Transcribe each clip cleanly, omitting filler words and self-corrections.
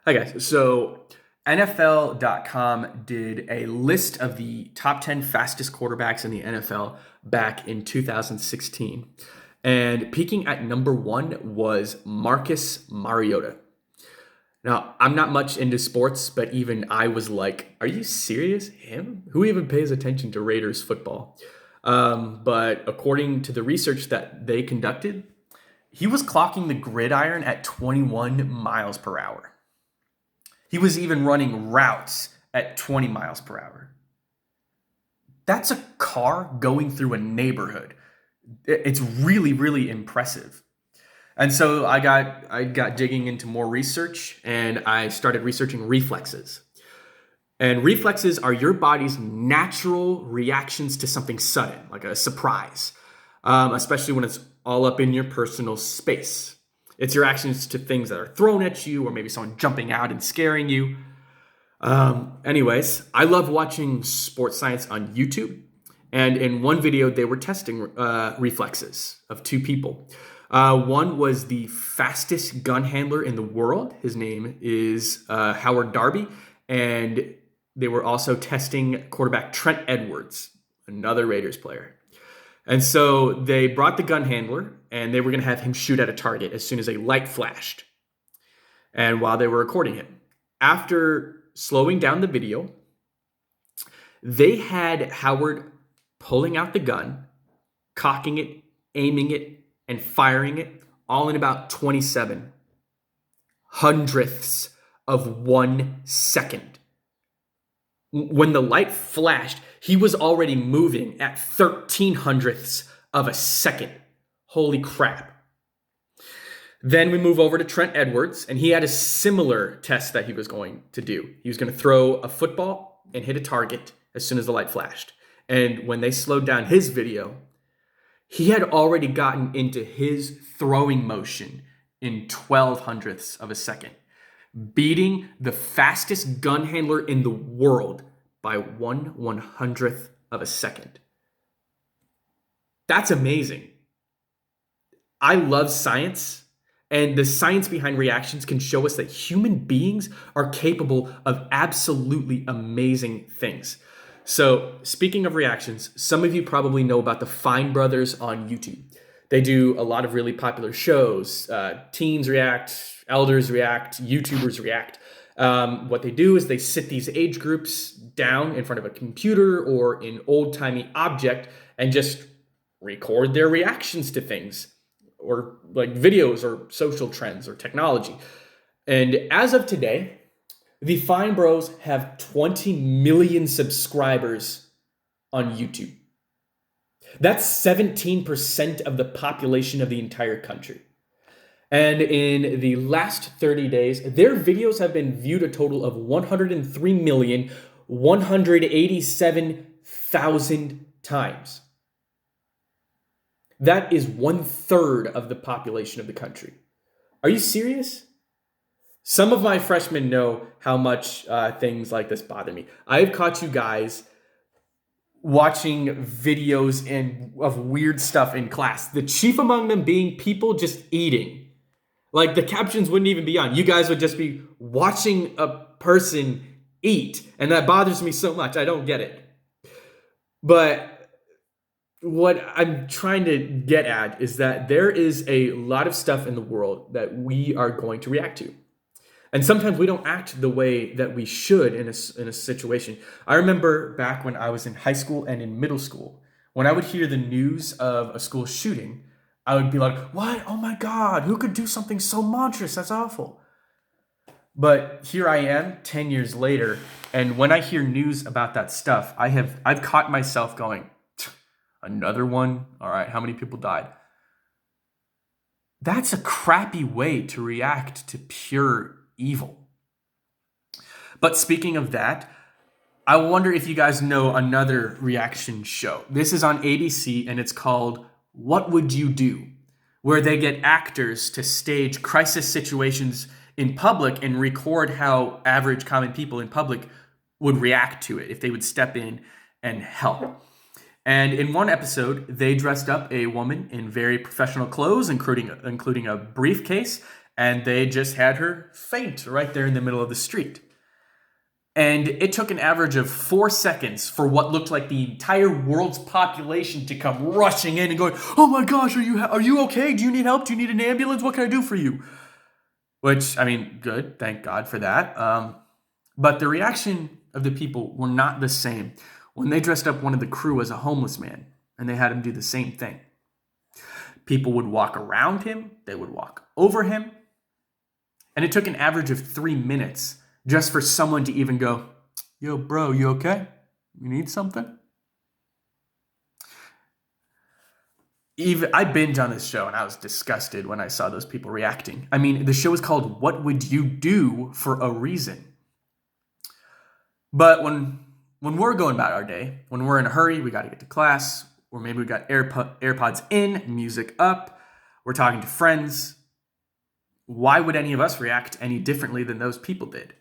Hi guys. So NFL.com did a list of the top 10 fastest quarterbacks in the NFL back in 2016. And peaking at number one was Marcus Mariota. Now, I'm not much into sports, but even I was like, are you serious? Him? Who even pays attention to Raiders football? But according to the research that they conducted, he was clocking the gridiron at 21 miles per hour. He was even running routes at 20 miles per hour. That's a car going through a neighborhood. It's really, really impressive. And so I got digging into more research and I started researching reflexes. And reflexes are your body's natural reactions to something sudden, like a surprise, especially when it's all up in your personal space. It's your actions to things that are thrown at you, or maybe someone jumping out and scaring you. Anyways, I love watching sports science on YouTube. And in one video, they were testing reflexes of two people. One was the fastest gun handler in the world. His name is Howard Darby. And they were also testing quarterback Trent Edwards, another Raiders player. And so they brought the gun handler and they were going to have him shoot at a target as soon as a light flashed. And while they were recording him, after slowing down the video, they had Howard pulling out the gun, cocking it, aiming it, and firing it all in about 27 hundredths of 1 second. When the light flashed, he was already moving at 13 hundredths of a second. Holy crap. Then we move over to Trent Edwards, and he had a similar test that he was going to do. He was going to throw a football and hit a target as soon as the light flashed. And when they slowed down his video, he had already gotten into his throwing motion in 12 hundredths of a second, beating the fastest gun handler in the world by 1/100th of a second. That's amazing. I love science, and the science behind reactions can show us that human beings are capable of absolutely amazing things. So, speaking of reactions, some of you probably know about the Fine Brothers on YouTube. They do a lot of really popular shows. Teens react, elders react, YouTubers react. What they do is they sit these age groups down in front of a computer or an old-timey object and just record their reactions to things, or like videos or social trends or technology. And as of today, the Fine Bros have 20 million subscribers on YouTube. That's 17% of the population of the entire country. And in the last 30 days, their videos have been viewed a total of 103,187,000 times. That is 1/3 of the population of the country. Are you serious? Some of my freshmen know how much things like this bother me. I've caught you guys watching videos of weird stuff in class. The chief among them being people just eating. Like the captions wouldn't even be on. You guys would just be watching a person eat. And that bothers me so much. I don't get it. But what I'm trying to get at is that there is a lot of stuff in the world that we are going to react to. And sometimes we don't act the way that we should in a situation. I remember back when I was in high school and in middle school, when I would hear the news of a school shooting, I would be like, what? Oh my God, who could do something so monstrous? That's awful. But here I am 10 years later, and when I hear news about that stuff, I've caught myself going, another one? All right, how many people died? That's a crappy way to react to pure evil. But speaking of that, I wonder if you guys know another reaction show. This is on ABC and it's called What Would You Do? Where they get actors to stage crisis situations in public and record how average common people in public would react to it if they would step in and help. And in one episode, they dressed up a woman in very professional clothes, including a briefcase, and they just had her faint right there in the middle of the street. And it took an average of 4 seconds for what looked like the entire world's population to come rushing in and going, "Oh my gosh, are you okay? Do you need help? Do you need an ambulance? What can I do for you?" Which, I mean, good. Thank God for that. But the reaction of the people were not the same when they dressed up one of the crew as a homeless man and they had him do the same thing. People would walk around him, they would walk over him, and it took an average of 3 minutes just for someone to even go, "Yo, bro, you okay? You need something?" I binge on this show and I was disgusted when I saw those people reacting. I mean, the show is called What Would You Do for a Reason. But when we're going about our day, when we're in a hurry, we got to get to class, or maybe we got AirPods in, music up, we're talking to friends, why would any of us react any differently than those people did?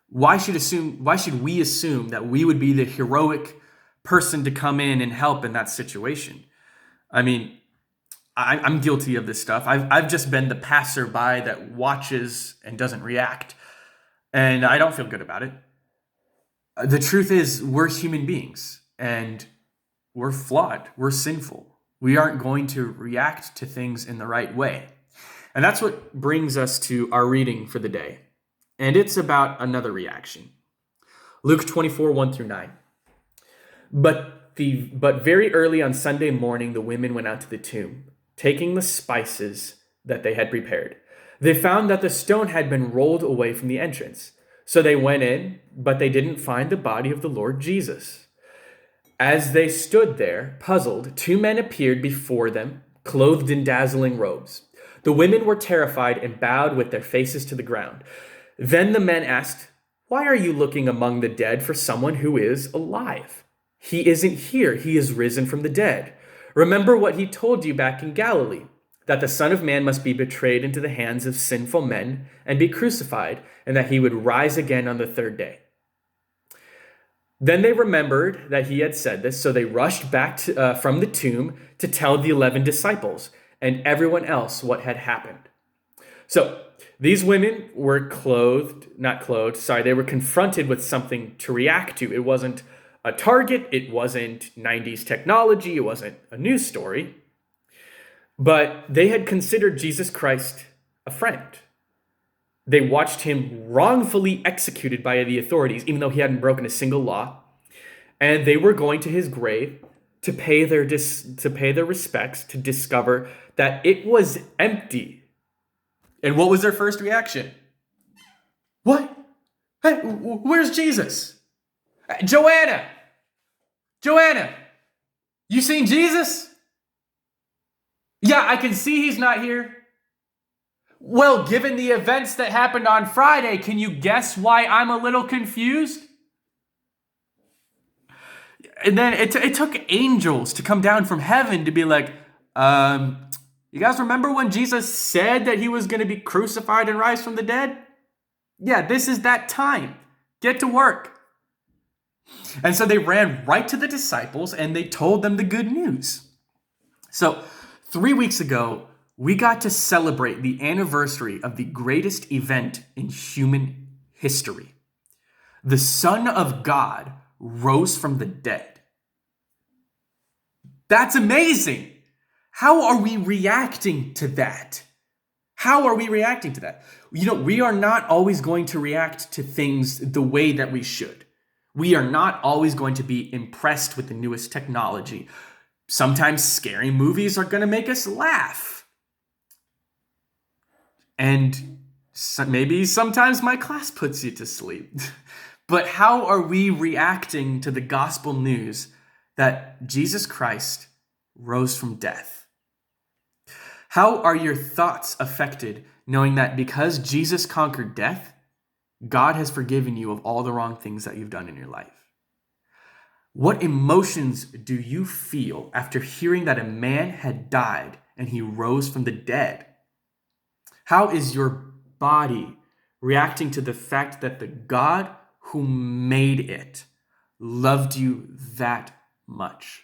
Why should we assume that we would be the heroic person to come in and help in that situation? I mean, I'm guilty of this stuff. I've just been the passerby that watches and doesn't react, and I don't feel good about it. The truth is, we're human beings, and we're flawed. We're sinful. We aren't going to react to things in the right way. And that's what brings us to our reading for the day. And it's about another reaction. Luke 24, 1 through 9. But very early on Sunday morning, the women went out to the tomb, taking the spices that they had prepared. They found that the stone had been rolled away from the entrance. So they went in, but they didn't find the body of the Lord Jesus. As they stood there, puzzled, 2 men appeared before them, clothed in dazzling robes. The women were terrified and bowed with their faces to the ground. Then the men asked, "Why are you looking among the dead for someone who is alive? He isn't here. He is risen from the dead. Remember what he told you back in Galilee, that the Son of Man must be betrayed into the hands of sinful men and be crucified, and that he would rise again on the 3rd day." Then they remembered that he had said this, so they rushed back from the tomb to tell the 11 disciples and everyone else what had happened. So these women were they were confronted with something to react to. It wasn't a target, it wasn't 90s technology, it wasn't a news story, but they had considered Jesus Christ a friend. They watched him wrongfully executed by the authorities, even though he hadn't broken a single law. And they were going to his grave to pay their respects, to discover that it was empty. And what was their first reaction? "What? Hey, where's Jesus? Joanna, you seen Jesus?" "Yeah, I can see he's not here." "Well, given the events that happened on Friday, can you guess why I'm a little confused?" And then it took angels to come down from heaven to be like, "You guys remember when Jesus said that he was going to be crucified and rise from the dead? Yeah, this is that time. Get to work." And so they ran right to the disciples and they told them the good news. So 3 weeks ago, we got to celebrate the anniversary of the greatest event in human history. The Son of God rose from the dead. That's amazing. How are we reacting to that? How are we reacting to that? We are not always going to react to things the way that we should. We are not always going to be impressed with the newest technology. Sometimes scary movies are going to make us laugh. And maybe sometimes my class puts you to sleep. But how are we reacting to the gospel news that Jesus Christ rose from death? How are your thoughts affected knowing that because Jesus conquered death, God has forgiven you of all the wrong things that you've done in your life? What emotions do you feel after hearing that a man had died and he rose from the dead? How is your body reacting to the fact that the God who made it loved you that much?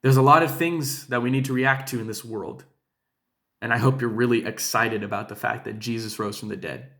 There's a lot of things that we need to react to in this world. And I hope you're really excited about the fact that Jesus rose from the dead.